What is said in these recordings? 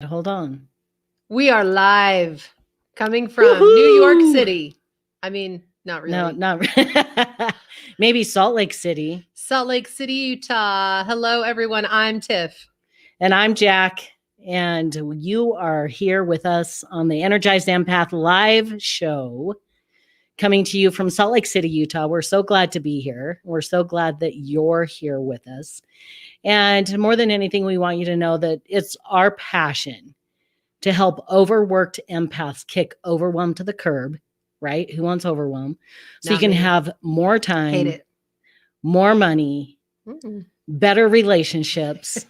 Hold on. We are live coming from New York Woohoo! City. I mean, not No, really. not maybe Salt Lake City. Salt Lake City, Utah. Hello, everyone. I'm Tiff. And I'm Jack. And you are here with us on the Energized Empath live show, coming to you from Salt Lake City, Utah. We're so glad to be here. We're so glad that you're here with us. And more than anything, we want you to know that it's our passion to help overworked empaths kick overwhelm to the curb, right? Who wants overwhelm? So Not you can me. have more Hate time, it. more money, Mm-mm. better relationships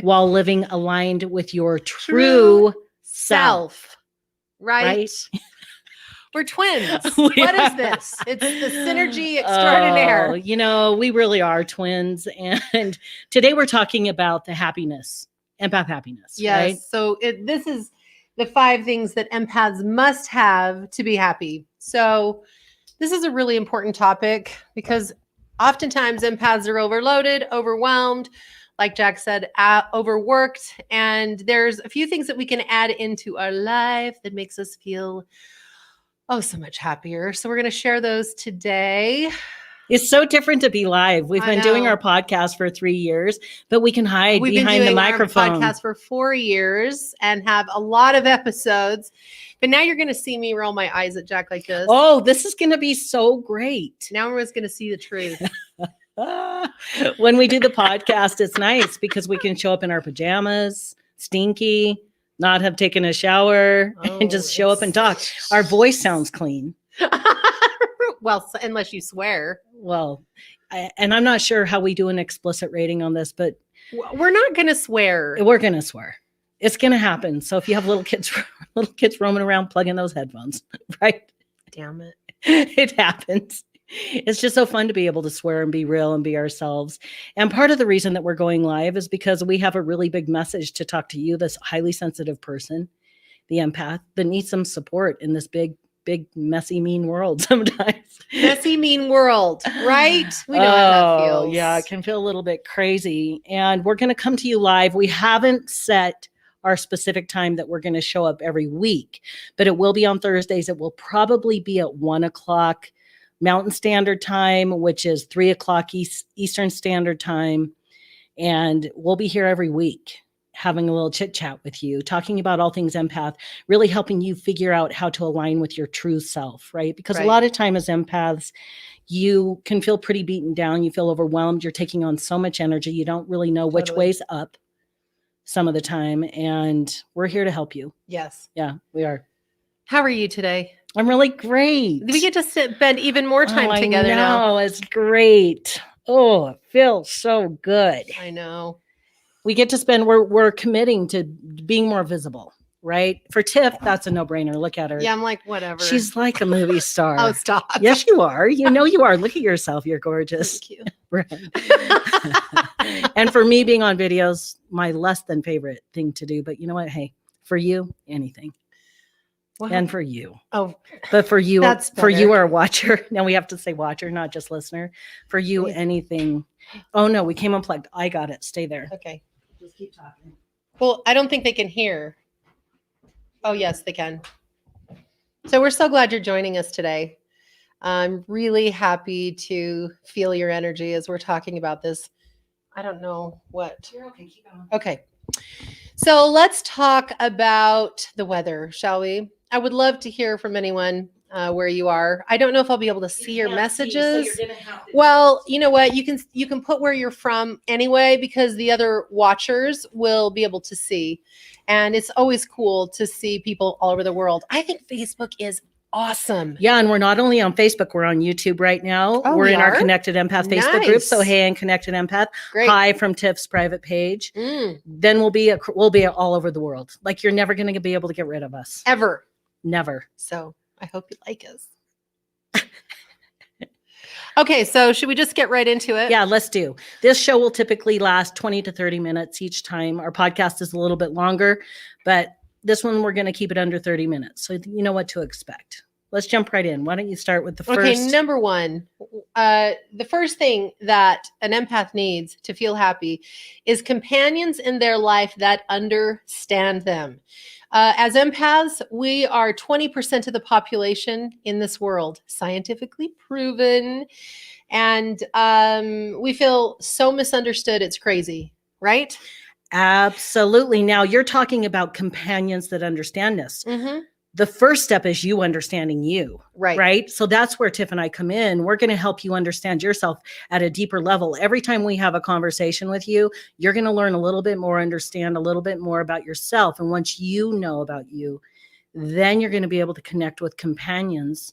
while living aligned with your true self, Right? right? We're twins. We What is are. this? It's the synergy extraordinaire. Oh, we really are twins. And today we're talking about the happiness, empath happiness, Yes. right? So this is the 5 things that empaths must have to be happy. So this is a really important topic because oftentimes empaths are overloaded, overwhelmed, like Jack said, overworked. And there's a few things that we can add into our life that makes us feel so much happier. So we're going to share those today. It's so different to be live. We've been doing our podcast for 3 years, but we can hide behind the microphone. We've been doing our podcast for 4 years and have a lot of episodes. But now you're going to see me roll my eyes at Jack like this. Oh, this is going to be so great. Now everyone's going to see the truth. When we do the podcast, it's nice because we can show up in our pajamas, stinky, not have taken a shower, and just show up and talk. Our voice sounds clean. Well, unless you swear. Well, and I'm not sure how we do an explicit rating on this, but we're not going to swear. We're going to swear. It's going to happen. So if you have little kids roaming around, plug in those headphones, right? Damn it. It happens. It's just so fun to be able to swear and be real and be ourselves. And part of the reason that we're going live is because we have a really big message to talk to you, this highly sensitive person, the empath, that needs some support in this big, messy, mean world sometimes. Messy, mean world, right? We know how that feels. Yeah, it can feel a little bit crazy. And we're going to come to you live. We haven't set our specific time that we're going to show up every week, but it will be on Thursdays. It will probably be at 1:00 Mountain Standard Time, which is 3:00 Eastern Standard Time. And we'll be here every week having a little chit chat with you, talking about all things empath, really helping you figure out how to align with your true self, right? Because a lot of time as empaths, you can feel pretty beaten down. You feel overwhelmed. You're taking on so much energy. You don't really know which way's up some of the time. And we're here to help you. Yes. Yeah, we are. How are you today? I'm really great. We get to spend even more time together now. It's great. Oh, it feels so good. I know. We get to spend, we're committing to being more visible, right? For Tiff, that's a no-brainer. Look at her. Yeah, I'm like, whatever. She's like a movie star. Oh, stop. Yes, you are. You know you are. Look at yourself. You're gorgeous. Thank you. Right. And for me, being on videos, my less than favorite thing to do. But you know what? Hey, for you, anything. What? And for you. Oh, but for you, that's better. For you are a watcher. Now we have to say watcher, not just listener. For you, anything. Oh no, we came unplugged. I got it. Stay there. Okay. Just keep talking. Well, I don't think they can hear. Oh, yes, they can. So we're so glad you're joining us today. I'm really happy to feel your energy as we're talking about this. I don't know what. You're okay. Keep going. Okay. So let's talk about the weather, shall we? I would love to hear from anyone where you are. I don't know if I'll be able to see your messages. Well, you know what? You can put where you're from anyway, because the other watchers will be able to see. And it's always cool to see people all over the world. I think Facebook is awesome. Yeah, and we're not only on Facebook, we're on YouTube right now. Oh, we're in our Connected Empath Facebook group. So hey, and Connected Empath. Great. Hi from Tiff's private page. Then we'll be all over the world. Like you're never going to be able to get rid of us. Ever. Never. So I hope you like us. Okay, so should we just get right into it? Yeah, let's do. This show will typically last 20 to 30 minutes each time. Our podcast is a little bit longer, but this one we're going to keep it under 30 minutes. So you know what to expect. let's jump right in. Why don't you start with the Okay, first? number one, the first thing that an empath needs to feel happy is companions in their life that understand them. As empaths, we are 20% of the population in this world, scientifically proven. And we feel so misunderstood. It's crazy, right? Absolutely. Now you're talking about companions that understand us. Mm-hmm. The first step is you understanding you, Right. right? So that's where Tiff and I come in. We're going to help you understand yourself at a deeper level. Every time we have a conversation with you, you're going to learn a little bit more, understand a little bit more about yourself. And once you know about you, then you're going to be able to connect with companions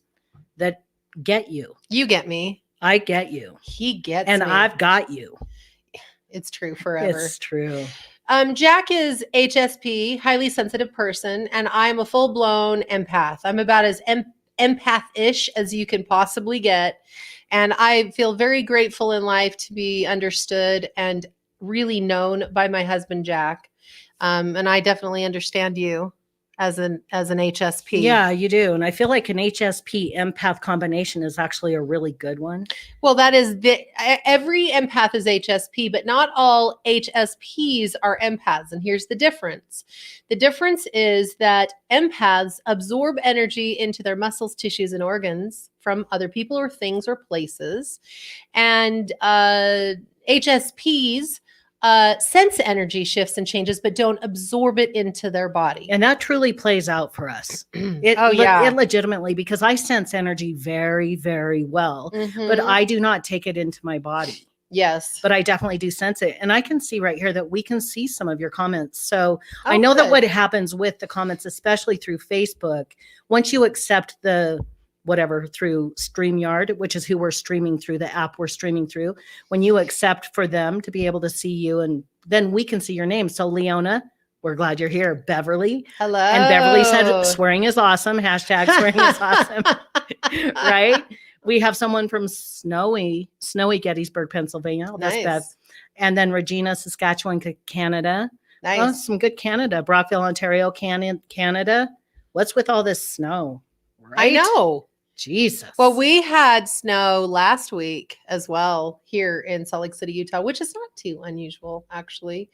that get you. You get me. I get you. He gets And me. I've got you. It's true forever. It's true. Jack is HSP, highly sensitive person, and I'm a full-blown empath. I'm about as empath-ish as you can possibly get. And I feel very grateful in life to be understood and really known by my husband, Jack. And I definitely understand you as an HSP. Yeah, you do. And I feel like an HSP empath combination is actually a really good one. Well, that is every empath is HSP, but not all HSPs are empaths. And here's the difference. The difference is that empaths absorb energy into their muscles, tissues, and organs from other people or things or places. And HSPs sense energy shifts and changes, but don't absorb it into their body. And that truly plays out for us. It Legitimately, because I sense energy very, very well, but I do not take it into my body. Yes. But I definitely do sense it. And I can see right here that we can see some of your comments. So I know that what happens with the comments, especially through Facebook, once you accept the whatever through StreamYard, which is who we're streaming through, the app we're streaming through, when you accept for them to be able to see you, and then we can see your name. So Leona, we're glad you're here. Beverly. Hello. And Beverly said swearing is awesome. Hashtag swearing is awesome. Right? We have someone from snowy Gettysburg, Pennsylvania. Oh, that's Nice. Bev. And then Regina, Saskatchewan, Canada. Nice. Oh, some good Canada. Brockville, Ontario, Canada. What's with all this snow? Right? I know. Jesus. Well, we had snow last week as well here in Salt Lake City, Utah, which is not too unusual, actually.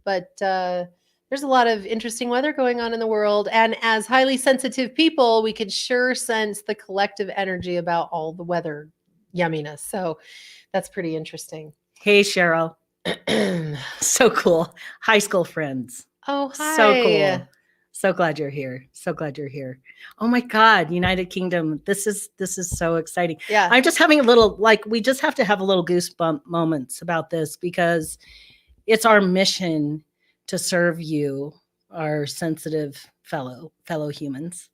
But there's a lot of interesting weather going on in the world. And as highly sensitive people, we can sure sense the collective energy about all the weather yumminess. So that's pretty interesting. Hey, Cheryl. So cool. High school friends. Oh, hi. So cool. So glad you're here. So glad you're here. Oh my God, United Kingdom. This is so exciting. Yeah. I'm just having a little, we just have to have a little goosebump moments about this, because it's our mission to serve you, our sensitive fellow humans,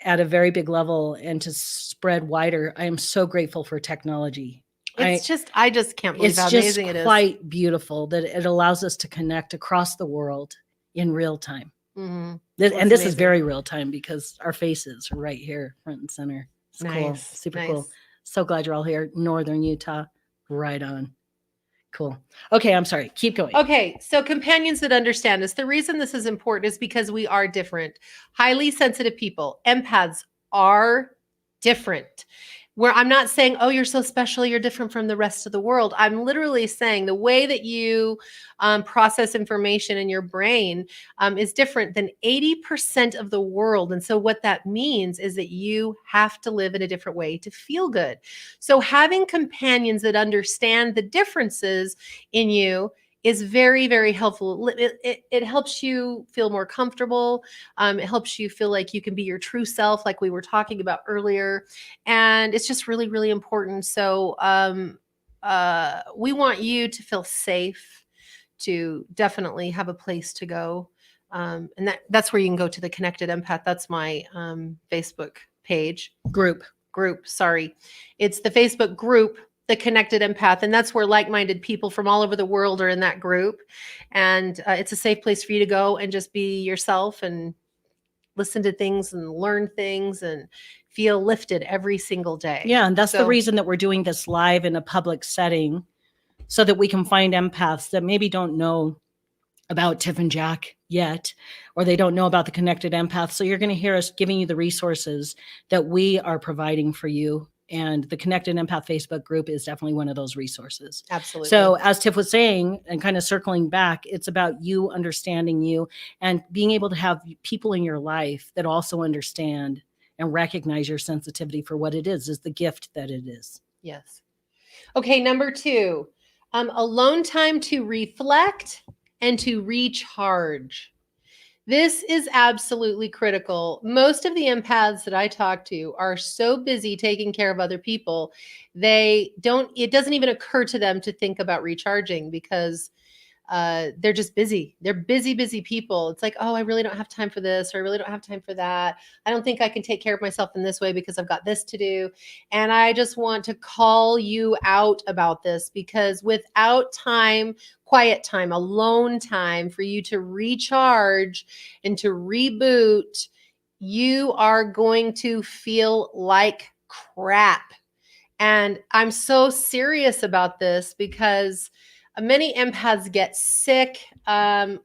at a very big level, and to spread wider. I am so grateful for technology. I just can't believe how amazing it is. It's just quite beautiful that it allows us to connect across the world in real time. Mm-hmm. And this is very real time, because our faces are right here, front and center. It's cool. Super cool. So glad you're all here. Northern Utah. Right on. Cool. Okay, I'm sorry. Keep going. Okay, so companions that understand us. The reason this is important is because we are different. Highly sensitive people, empaths, are different. Where I'm not saying, oh, you're so special, you're different from the rest of the world. I'm literally saying the way that you process information in your brain is different than 80% of the world. And so what that means is that you have to live in a different way to feel good. So having companions that understand the differences in you is very, very helpful. It helps you feel more comfortable. It helps you feel like you can be your true self, like we were talking about earlier. And it's just really, really important. So we want you to feel safe, to definitely have a place to go. And that's where you can go to the Connected Empath. That's my Facebook page. Group. Sorry. It's the Facebook group, the Connected Empath, and that's where like-minded people from all over the world are in that group. And it's a safe place for you to go and just be yourself and listen to things and learn things and feel lifted every single day. Yeah, and that's the reason that we're doing this live in a public setting, so that we can find empaths that maybe don't know about Tiff and Jack yet, or they don't know about the Connected Empath. So you're going to hear us giving you the resources that we are providing for you. And the Connected Empath Facebook group is definitely one of those resources. Absolutely. So as Tiff was saying, and kind of circling back, it's about you understanding you and being able to have people in your life that also understand and recognize your sensitivity for what it is the gift that it is. Yes. Okay, number 2, alone time to reflect and to recharge. This is absolutely critical. Most of the empaths that I talk to are so busy taking care of other people, it doesn't even occur to them to think about recharging because they're just busy. They're busy people. It's like, oh, I really don't have time for this, or I really don't have time for that. I don't think I can take care of myself in this way because I've got this to do. And I just want to call you out about this, because without time, quiet time, alone time for you to recharge and to reboot, you are going to feel like crap. And I'm so serious about this because many empaths get sick,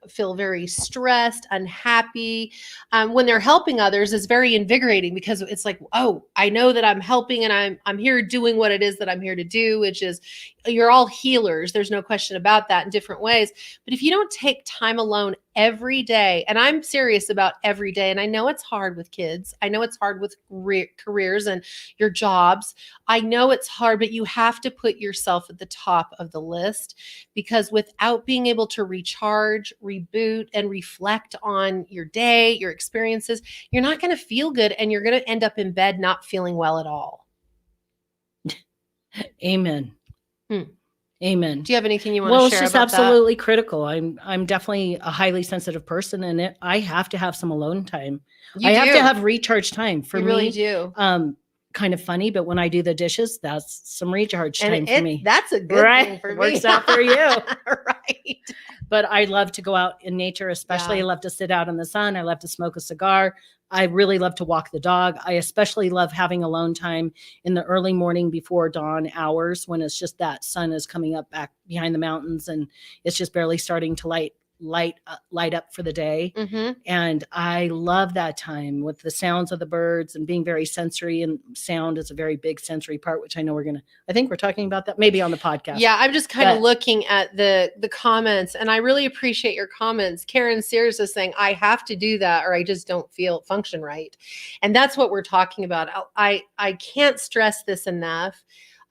feel very stressed, unhappy. When they're helping others, it's very invigorating because it's like, oh, I know that I'm helping and I'm here doing what it is that I'm here to do, which is, you're all healers. There's no question about that in different ways. But if you don't take time alone every day, and I'm serious about every day, and I know it's hard with kids. I know it's hard with careers and your jobs. I know it's hard, but you have to put yourself at the top of the list, because without being able to recharge, reboot, and reflect on your day, your experiences, you're not going to feel good, and you're going to end up in bed not feeling well at all. Amen. Amen. Do you have anything you want to share? Well, it's just about absolutely that? Critical. I'm definitely a highly sensitive person, and I have to have some alone time. You have do. to have recharge time. For you me, really do. Kind of funny, but when I do the dishes, that's some recharge time for me. That's a good thing for me. Works out for you. Right. But I love to go out in nature, especially. I love to sit out in the sun. I love to smoke a cigar. I really love to walk the dog. I especially love having alone time in the early morning before dawn hours, when it's just that sun is coming up back behind the mountains and it's just barely starting to light up for the day. Mm-hmm. And I love that time with the sounds of the birds and being very sensory, and sound is a very big sensory part, which I know I think we're talking about that maybe on the podcast. Yeah, I'm just kind of looking at the comments, and I really appreciate your comments. Karen Sears is saying, I have to do that or I just don't function right. And that's what we're talking about. I can't stress this enough.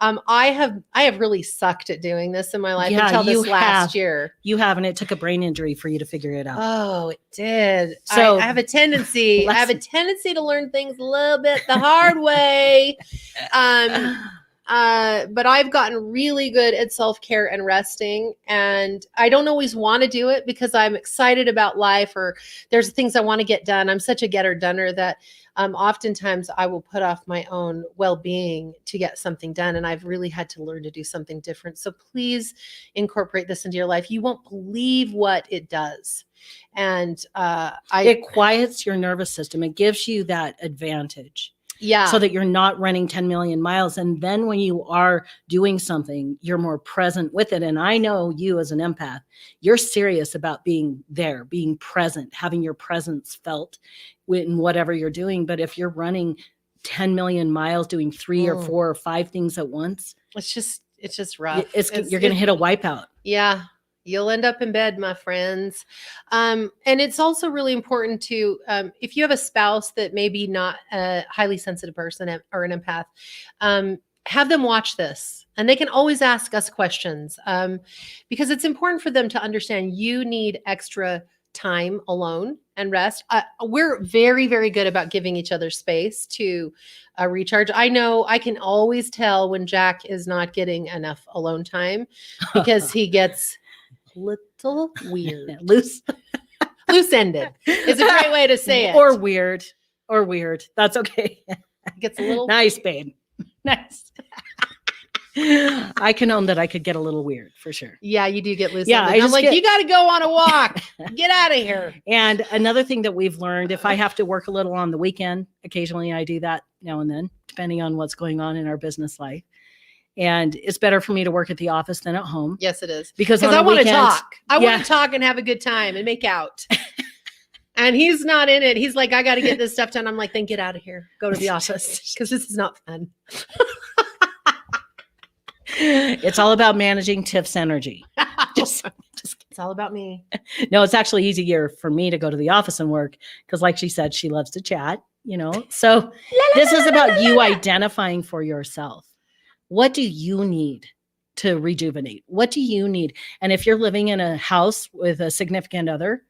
I have really sucked at doing this in my life until this last year. You have, and it took a brain injury for you to figure it out. Oh, it did. So I have a tendency. I have a tendency to learn things a little bit the hard way. But I've gotten really good at self-care and resting, and I don't always want to do it because I'm excited about life, or there's things I want to get done. I'm such a getter-doner that oftentimes I will put off my own well-being to get something done, and I've really had to learn to do something different. So please incorporate this into your life. You won't believe what it does. And it quiets your nervous system. It gives you that advantage. Yeah. So that you're not running 10 million miles. And then when you are doing something, you're more present with it. And I know you as an empath, you're serious about being there, being present, having your presence felt in whatever you're doing. But if you're running 10 million miles, doing 3 or 4 or 5 things at once, it's just rough. You're going to hit a wipeout. Yeah. You'll end up in bed, my friends. And it's also really important to, if you have a spouse that maybe not a highly sensitive person or an empath, have them watch this. And they can always ask us questions, because it's important for them to understand you need extra time alone and rest. We're very, very good about giving each other space to recharge. I know I can always tell when Jack is not getting enough alone time, because he gets little weird. Loose-ended is a great way to say it. Or weird. That's okay. It gets a little nice, babe. Nice. I can own that I could get a little weird for sure. Yeah, you do get loose. Yeah, I'm like, you got to go on a walk. Get out of here. And another thing that we've learned, if I have to work a little on the weekend, occasionally I do that now and then, depending on what's going on in our business life, And it's better for me to work at the office than at home. Yes, it is. Because I want to weekends, talk. I want to talk and have a good time and make out. And he's not in it. He's like, I got to get this stuff done. I'm like, then get out of here. Go to the office because this is not fun. It's all about managing Tiff's energy. Just it's all about me. No, it's actually easier for me to go to the office and work because, like she said, she loves to chat, you know. So this is about you identifying for yourself. What do you need to rejuvenate? What do you need? And if you're living in a house with a significant other,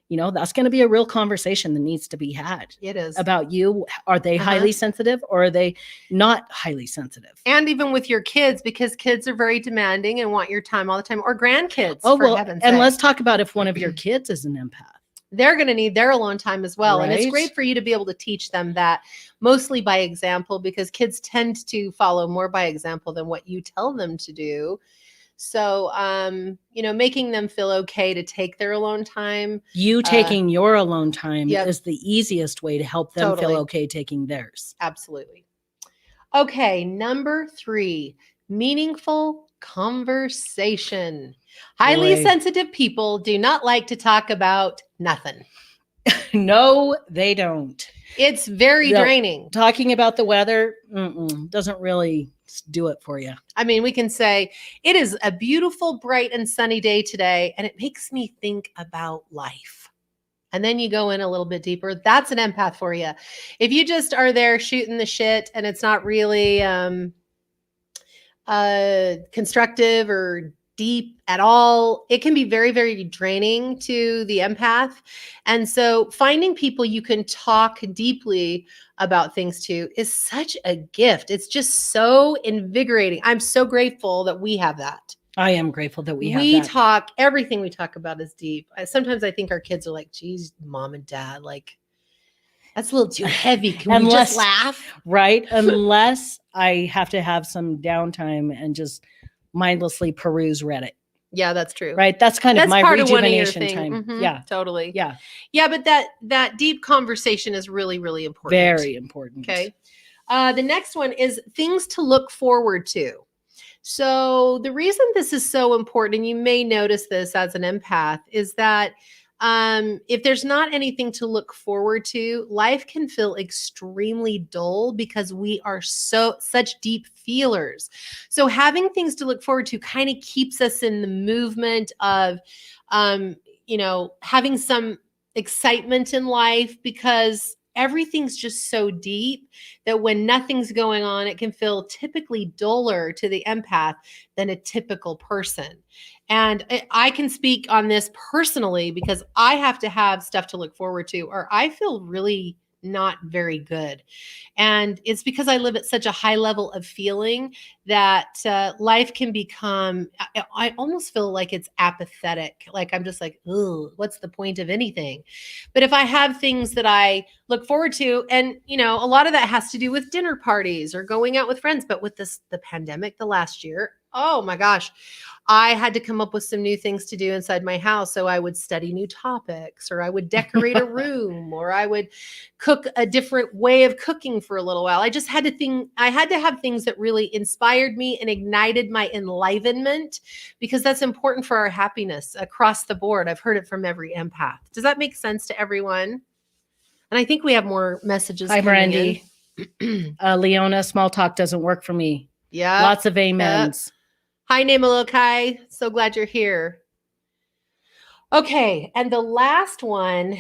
you know, that's going to be a real conversation that needs to be had. It is. About you. Are they highly sensitive or are they not highly sensitive? And even with your kids, because kids are very demanding and want your time all the time, or grandkids. Oh, well, and let's talk about if one of your kids is an empath. They're going to need their alone time as well. Right. And it's great for you to be able to teach them that, mostly by example, because kids tend to follow more by example than what you tell them to do. So, you know, making them feel okay to take their alone time. You taking your alone time is the easiest way to help them feel okay taking theirs. Absolutely. Okay. Number 3, meaningful conversation. Highly sensitive people do not like to talk about nothing. No, they don't. It's very draining. Talking about the weather doesn't really do it for you. I mean, we can say it is a beautiful, bright and sunny day today, and it makes me think about life. And then you go in a little bit deeper. That's an empath for you. If you just are there shooting the shit and it's not really constructive or deep at all, it can be very, very draining to the empath. And so finding people you can talk deeply about things to is such a gift. It's just so invigorating. I'm so grateful that we have that. I am grateful that we have that. We talk, everything we talk about is deep. Sometimes I think our kids are like, geez, mom and dad, like, that's a little too heavy. Can we just laugh? Right. Unless I have to have some downtime and just mindlessly peruse Reddit. Yeah, that's true. Right. That's kind of my rejuvenation time. Mm-hmm. Yeah, totally. Yeah. Yeah. But that deep conversation is really, really important. Very important. Okay. The next one is things to look forward to. So the reason this is so important, and you may notice this as an empath, is that if there's not anything to look forward to, life can feel extremely dull because we are such deep feelers. So having things to look forward to kind of keeps us in the movement of, you know, having some excitement in life, because everything's just so deep that when nothing's going on, it can feel typically duller to the empath than a typical person. And I can speak on this personally because I have to have stuff to look forward to, or I feel really not very good. And it's because I live at such a high level of feeling that life can become, I almost feel like it's apathetic. Like I'm just like, ooh, what's the point of anything? But if I have things that I look forward to, and you know, a lot of that has to do with dinner parties or going out with friends. But with the pandemic, the last year, oh my gosh, I had to come up with some new things to do inside my house. So I would study new topics, or I would decorate a room, or I would cook a different way of cooking for a little while. I just had to have things that really inspired me and ignited my enlivenment, because that's important for our happiness across the board. I've heard it from every empath. Does that make sense to everyone? And I think we have more messages. Hi, Brandy. Leona, small talk doesn't work for me. Yeah. Lots of amens. Yep. Hi, Namalokai. So glad you're here. Okay. And the last one,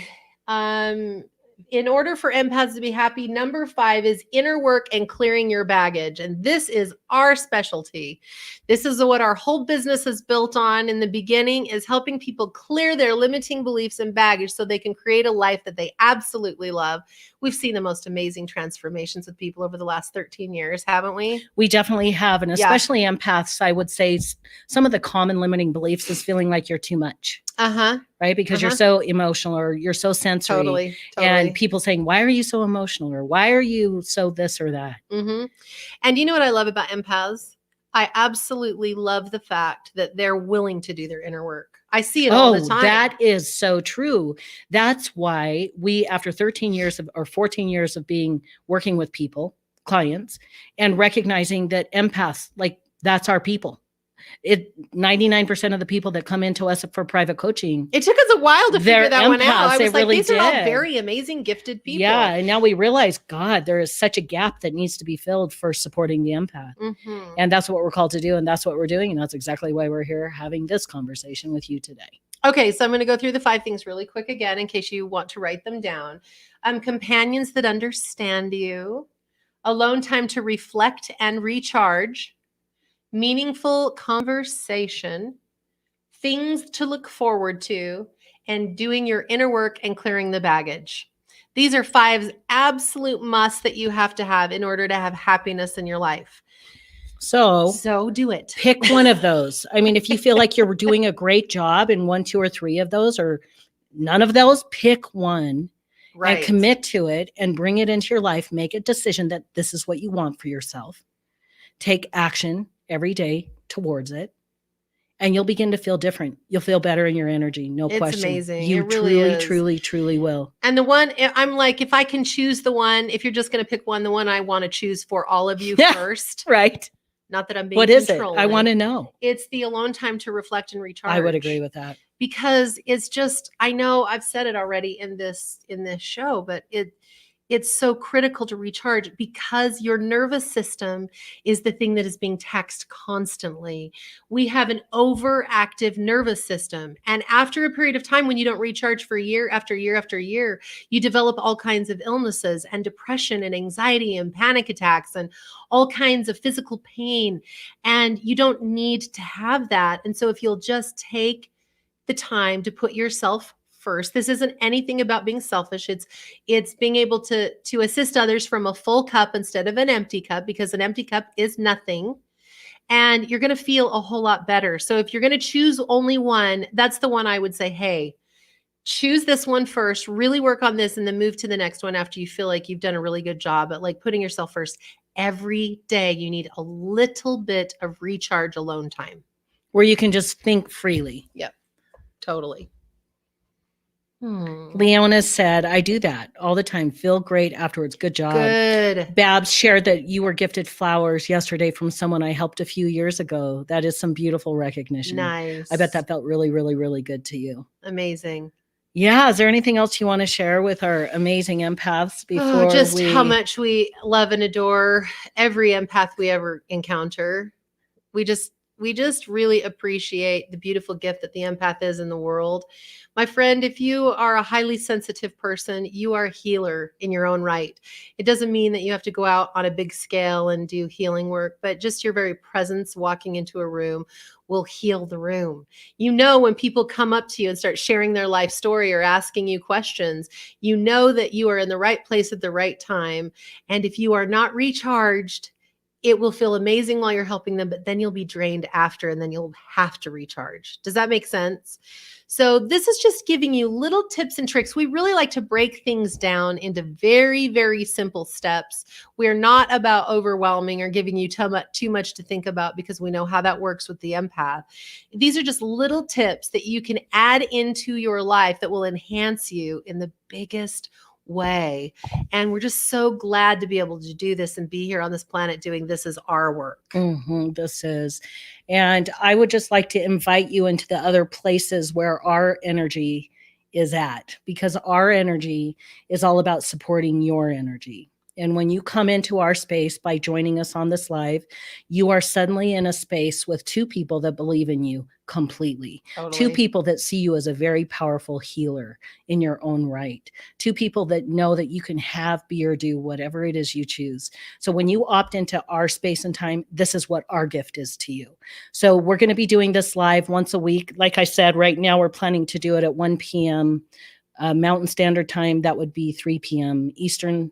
in order for empaths to be happy, number 5 is inner work and clearing your baggage. And this is our specialty. This is what our whole business is built on in the beginning, is helping people clear their limiting beliefs and baggage so they can create a life that they absolutely love. We've seen the most amazing transformations with people over the last 13 years, haven't we? We definitely have. And especially empaths, I would say some of the common limiting beliefs is feeling like you're too much. Right? Because you're so emotional, or you're so sensory. Totally. And people saying, why are you so emotional? Or why are you so this or that? And you know what I love about empaths? I absolutely love the fact that they're willing to do their inner work. I see it all the time. That is so true. That's why we, after 13 years or 14 years of working with people, clients, and recognizing that empaths, like That's our people. 99% of the people that come into us for private coaching. It took us a while to figure They're that one out. empaths. I It was like, really these are all did. very amazing, gifted people. Yeah. And now we realize, God, there is such a gap that needs to be filled for supporting the empath. Mhm. And that's what we're called to do. And that's what we're doing. And that's exactly why we're here having this conversation with you today. Okay, so I'm going to go through the 5 things really quick again in case you want to write them down. Companions that understand you, alone time to reflect and recharge, meaningful conversation, things to look forward to, and doing your inner work and clearing the baggage. These are 5 absolute musts that you have to have in order to have happiness in your life. So do it. Pick one of those. I mean, if you feel like you're doing a great job in 1, 2, or 3 of those, or none of those, pick one. Right. And commit to it and bring it into your life. Make a decision that this is what you want for yourself. Take action every day towards it. And you'll begin to feel different. You'll feel better in your energy. No It's question. amazing. You It really truly, is. truly, truly will. And the one, I'm like, if I can choose the one, if you're just going to pick one, the one I want to choose for all of you first. Right. Not that I'm being What is it? controlling. I want to know. It's the alone time to reflect and recharge. I would agree with that. Because it's just, I know I've said it already in this show, but it's so critical to recharge because your nervous system is the thing that is being taxed constantly. We have an overactive nervous system. And after a period of time, when you don't recharge for year after year after year, you develop all kinds of illnesses and depression and anxiety and panic attacks and all kinds of physical pain. And you don't need to have that. And so if you'll just take the time to put yourself first. This isn't anything about being selfish. It's being able to assist others from a full cup instead of an empty cup, because an empty cup is nothing. And you're going to feel a whole lot better. So if you're going to choose only one, that's the one I would say, hey, choose this one first, really work on this, and then move to the next one after you feel like you've done a really good job at like putting yourself first. Every day you need a little bit of recharge alone time. Where you can just think freely. Yep, totally. Leona said, I do that all the time. Feel great afterwards. Good job. Good. Babs shared that you were gifted flowers yesterday from someone I helped a few years ago. That is some beautiful recognition. Nice. I bet that felt really, really, really good to you. Amazing. Yeah. Is there anything else you want to share with our amazing empaths before how much we love and adore every empath we ever encounter. We just really appreciate the beautiful gift that the empath is in the world. My friend, if you are a highly sensitive person, you are a healer in your own right. It doesn't mean that you have to go out on a big scale and do healing work, but just your very presence walking into a room will heal the room. You know, when people come up to you and start sharing their life story or asking you questions, you know that you are in the right place at the right time. And if you are not recharged, it will feel amazing while you're helping them, but then you'll be drained after, and then you'll have to recharge. Does that make sense? So this is just giving you little tips and tricks. We really like to break things down into very, very simple steps. We're not about overwhelming or giving you too much to think about, because we know how that works with the empath. These are just little tips that you can add into your life that will enhance you in the biggest way. And we're just so glad to be able to do this and be here on this planet doing this as our work. This is. And I would just like to invite you into the other places where our energy is at, because our energy is all about supporting your energy. And when you come into our space by joining us on this live, you are suddenly in a space with 2 people that believe in you completely. Totally. 2 people that see you as a very powerful healer in your own right. 2 people that know that you can have, be, or do whatever it is you choose. So when you opt into our space and time, this is what our gift is to you. So we're going to be doing this live once a week. Like I said, right now we're planning to do it at 1 p.m. Mountain Standard Time. That would be 3 p.m. Eastern.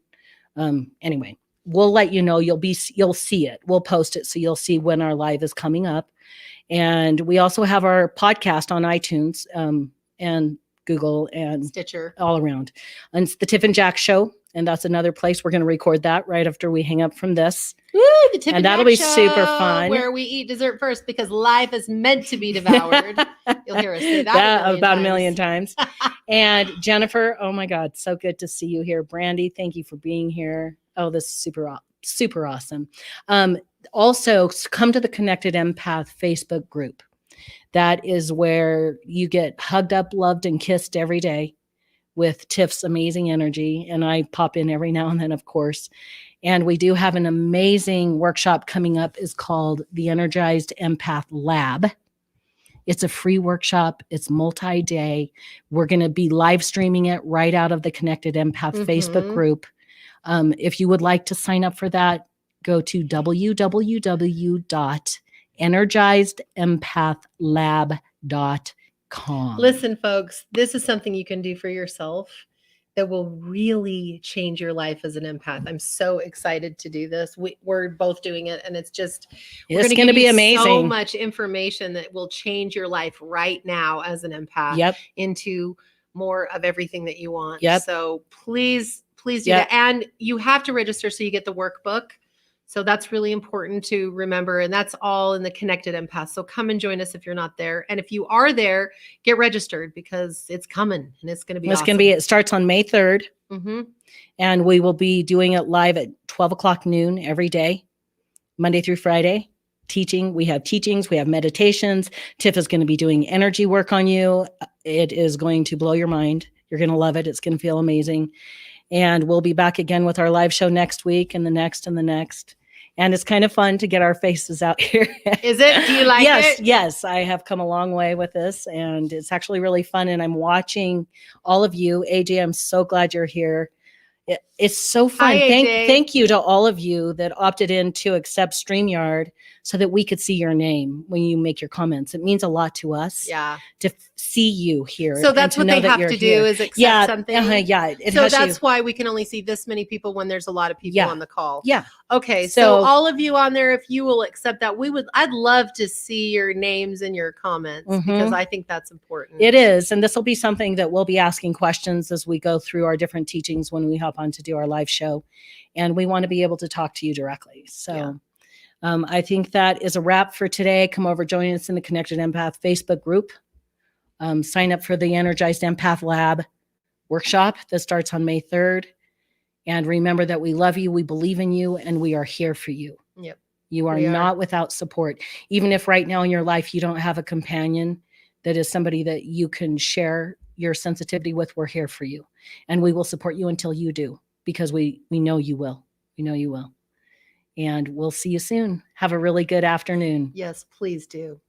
Anyway, we'll let you know. You'll see it. We'll post it so you'll see when our live is coming up. And we also have our podcast on iTunes and Google and Stitcher, all around. And it's the Tiff and Jack Show. And that's another place we're going to record that right after we hang up from this. Woo, the Tiff and that'll Jack be Show, super fun. Where we eat dessert first, because life is meant to be devoured. You'll hear us say that about a million times. And Jennifer, oh my God, so good to see you here. Brandy, thank you for being here. Oh, this is super super awesome. Also, come to the Connected Empath Facebook group. That is where you get hugged up, loved, and kissed every day with Tiff's amazing energy. And I pop in every now and then, of course. And we do have an amazing workshop coming up. It's called the Energized Empath Lab. It's a free workshop. It's multi-day. We're going to be live streaming it right out of the Connected Empath Facebook group. If you would like to sign up for that, go to www.energizedempath.lab.com. Listen, folks, this is something you can do for yourself that will really change your life as an empath. I'm so excited to do this. We're both doing it, and it's just it's going to be amazing. So much information that will change your life right now as an empath into more of everything that you want. So please do that. And you have to register so you get the workbook. So that's really important to remember. And that's all in the Connected Empath. So come and join us if you're not there. And if you are there, get registered because it's coming and it's going to be awesome. It starts on May 3rd. And we will be doing it live at 12 o'clock noon every day, Monday through Friday. We have teachings, we have meditations. Tiff is going to be doing energy work on you. It is going to blow your mind. You're going to love it. It's going to feel amazing. And we'll be back again with our live show next week and the next and the next. And it's kind of fun to get our faces out here. Is it? Do you like it? Yes. I have come a long way with this, and it's actually really fun. And I'm watching all of you. AJ, I'm so glad you're here. It's so fun. Hi, thank you to all of you that opted in to accept StreamYard so that we could see your name when you make your comments. It means a lot to us to see you here. So that's what they have to do is accept something. So that's why we can only see this many people when there's a lot of people on the call. Okay. So all of you on there, if you will accept that, I'd love to see your names and your comments because I think that's important. It is. And this will be something that we'll be asking questions as we go through our different teachings when we hop on to do our live show. And we want to be able to talk to you directly. So I think that is a wrap for today. Come over, join us in the Connected Empath Facebook group. Sign up for the Energized Empath Lab workshop that starts on May 3rd. And remember that we love you, we believe in you, and we are here for you. You are not without support. Even if right now in your life you don't have a companion that is somebody that you can share your sensitivity with, we're here for you. And we will support you until you do, because we know you will. We know you will. And we'll see you soon. Have a really good afternoon. Yes, please do.